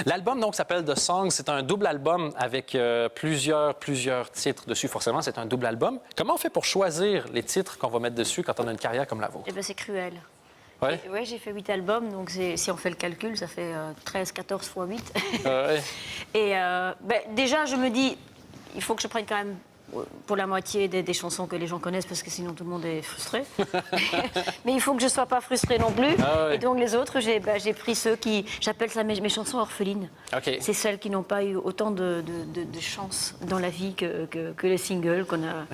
L'album, donc, s'appelle The Song. C'est un double album avec plusieurs titres dessus. Forcément, c'est un double album. Comment on fait pour choisir les titres qu'on va mettre dessus quand on a une carrière comme la vôtre? Eh bien, c'est cruel. Ouais. Ouais, j'ai fait 8 albums, donc si on fait le calcul, ça fait 13, 14 fois 8. Ouais. Et déjà, je me dis, il faut que je prenne quand même pour la moitié des chansons que les gens connaissent, parce que sinon tout le monde est frustré. Mais il faut que je ne sois pas frustrée non plus. Ah ouais. Et donc les autres, j'ai pris ceux qui... J'appelle ça mes chansons orphelines. OK. C'est celles qui n'ont pas eu autant de chance dans la vie que les singles qu'on a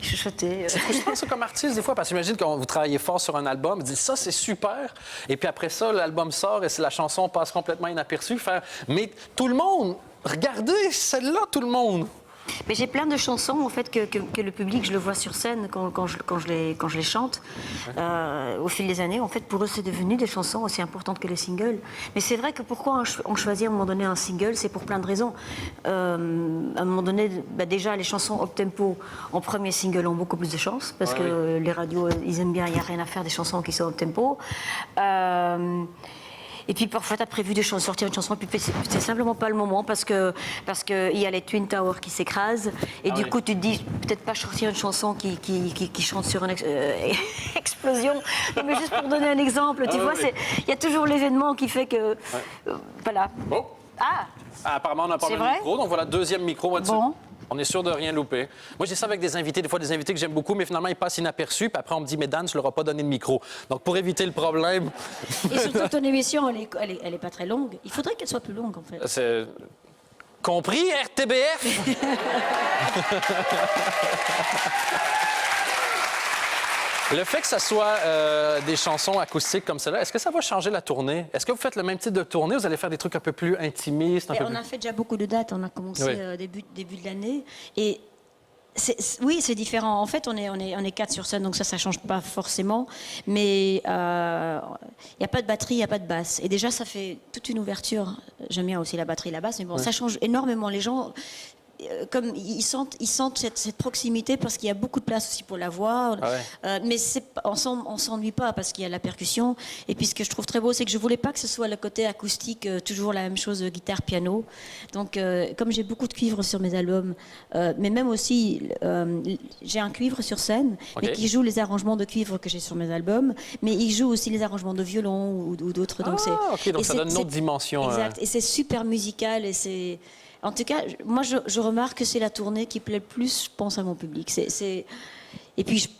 chuchotés. C'est frustrant, ça, comme artiste, des fois, parce que j'imagine quand vous travaillez fort sur un album, vous dites ça, c'est super. Et puis après ça, l'album sort et la chanson passe complètement inaperçue. Mais tout le monde, regardez celle-là, tout le monde. Mais j'ai plein de chansons en fait que le public, je le vois sur scène quand je les chante au fil des années. En fait, pour eux, c'est devenu des chansons aussi importantes que les singles. Mais c'est vrai que pourquoi on choisit à un moment donné un single, c'est pour plein de raisons. À un moment donné, déjà les chansons up-tempo en premier single ont beaucoup plus de chance parce que les radios, ils aiment bien, il n'y a rien à faire des chansons qui sont up-tempo. Et puis parfois, tu as prévu de sortir une chanson, et puis c'est simplement pas le moment parce que il y a les Twin Towers qui s'écrasent. Et du coup, tu te dis, peut-être pas sortir une chanson qui chante sur une explosion. Non, mais juste pour donner un exemple, tu vois, il y a toujours l'événement qui fait que... voilà. Oh. Ah, apparemment, on n'a pas le vrai? micro, donc voilà, deuxième micro. Bon. On est sûr de rien louper. Moi, j'ai ça avec des invités, des fois des invités que j'aime beaucoup, mais finalement, ils passent inaperçus. Puis après, on me dit, mais Dan, je leur ai pas donné de micro. Donc, pour éviter le problème... Et surtout, ton émission, elle est pas très longue. Il faudrait qu'elle soit plus longue, en fait. C'est... Compris, RTBF? Le fait que ça soit des chansons acoustiques comme celle-là, est-ce que ça va changer la tournée? Est-ce que vous faites le même type de tournée? Vous allez faire des trucs un peu plus intimistes? On a fait déjà beaucoup de dates. On a commencé début de l'année. Et oui, c'est différent. En fait, on est 4 sur scène, donc ça ne change pas forcément. Mais il n'y a pas de batterie, il n'y a pas de basse. Et déjà, ça fait toute une ouverture. J'aime bien aussi la batterie et la basse, mais bon, ça change énormément. Les gens... comme ils sentent cette proximité parce qu'il y a beaucoup de place aussi pour la voix. Mais on s'ennuie pas parce qu'il y a la percussion. Et puis ce que je trouve très beau, c'est que je voulais pas que ce soit le côté acoustique, toujours la même chose, guitare, piano. Donc comme j'ai beaucoup de cuivre sur mes albums, mais même aussi j'ai un cuivre sur scène, mais qui joue les arrangements de cuivre que j'ai sur mes albums, mais il joue aussi les arrangements de violon ou d'autres. Donc donc ça donne une autre dimension. Exact. Et c'est super musical et c'est... En tout cas, moi, je remarque que c'est la tournée qui plaît le plus, je pense, à mon public. Et puis,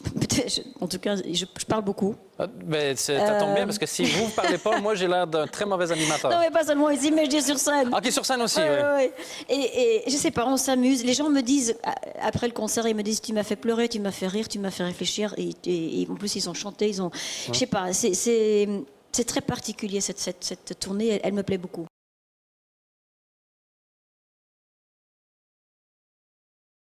en tout cas, je parle beaucoup. Ben, ça tombe bien, parce que si vous ne parlez pas, moi, j'ai l'air d'un très mauvais animateur. Non, mais pas seulement ici, mais je dis sur scène. OK, sur scène aussi, oui. Et je sais pas, on s'amuse. Les gens me disent, après le concert, ils me disent, tu m'as fait pleurer, tu m'as fait rire, tu m'as fait réfléchir. Et en plus, ils ont chanté, je sais pas, c'est très particulier, cette tournée, elle me plaît beaucoup.